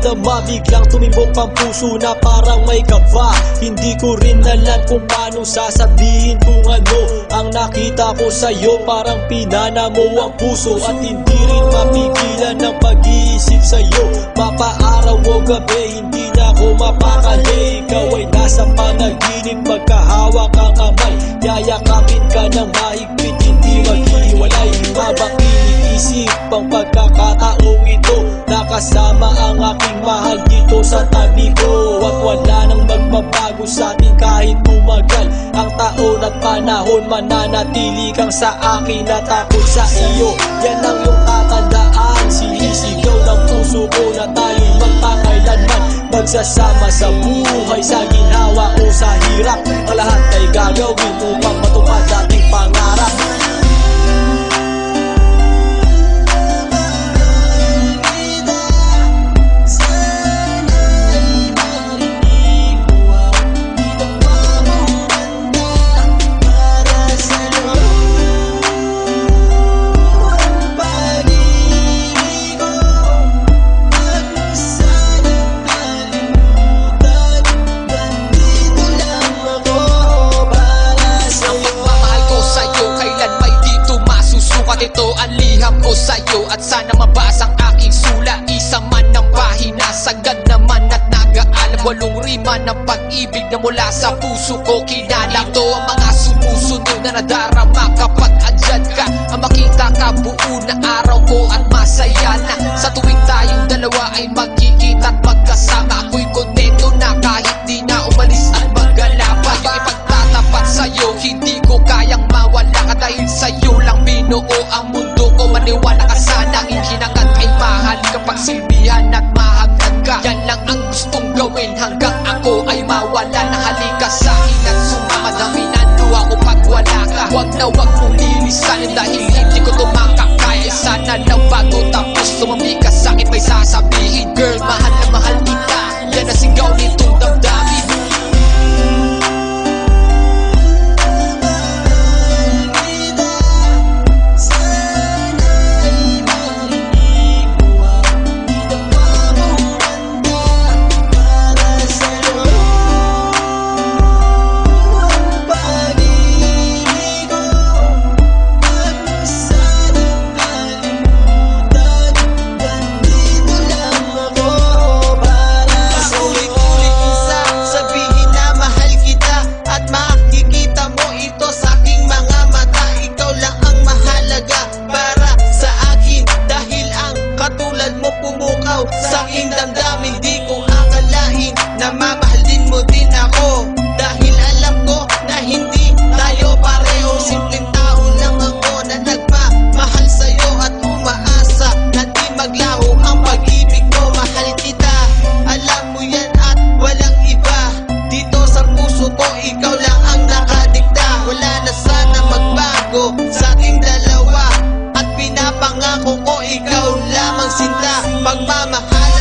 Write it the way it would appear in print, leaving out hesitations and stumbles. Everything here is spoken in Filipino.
madama, biglang tumibok ang puso na parang may kaba. Hindi ko rin alam kung paano sasabihin kung ano ang nakita ko sa'yo. Parang pinana mo ang puso at hindi rin mapigilan ng pag-iisip sa'yo. Mapaaraw o gabi, hindi na ako mapakali. Ikaw ay nasa panaginip, magkahawak ang kamay. Yayakapin ka ng mahigpit, hindi maghiwalay. Habang iniisip ang pagkakataong ito, nakasama ang aking mahal dito sa tabi ko. At wala nang magbabago sa atin kahit tumagal ang taon at panahon. Mananatili kang sa akin at ako sa iyo. Yan ang iyong tatandaan. Sinisigaw ng puso ko na tayo'y magpakailanman magsasama sa buhay, sa ginhawa o sa hirap. Ang lahat ay gagawin upang matupad ating pangarap. Ito ang liham ko sa'yo at sana mabasang aking sula. Isang man ng pahina, sagad naman at nag-aalab. 8 rima ng pag-ibig na mula sa puso ko kinala. Ito ang mga sumusunod na nadarama kapag andyan ka. Ang makita ka buo na araw ko at masaya na. Sa tuwing tayong dalawa ay magkikita at magkasama. Ako'y kontento na kahit di na umalis at maggalapa. Yung ipagtatapat sa'yo, hindi ko kayang mawala ka. Dahil sa'yo lang binuo ang mundo ko. Maniwala ka sana, hinangat ay mahal kapag silbihan at mahagad ka. Yan lang ang gustong gawin hanggang ako ay mawala. Nahalika sa akin at sumama. Daminando ako pag wala ka. Huwag na huwag mong lilisanin dahil hindi ko tumakakaya. Sana lang bago tapos tumami ka sa akin may sasabihin. Girl, mahal na mahal kita. Yan ang sigaw nitong damdamin. Sa aking damdamin, di ko akalain na mamahal din mo din ako. Dahil alam ko na hindi tayo pareho. Simpleng tao lang ako na nagmamahal sa'yo at umaasa na di maglaho ang pag-ibig ko. Mahal kita, alam mo yan at walang iba. Dito sa puso ko, ikaw lang ang nakadikta. Wala na sana magbago sa ating dalawa at pinapangako ko ikaw lamang sinta. Pagmamahal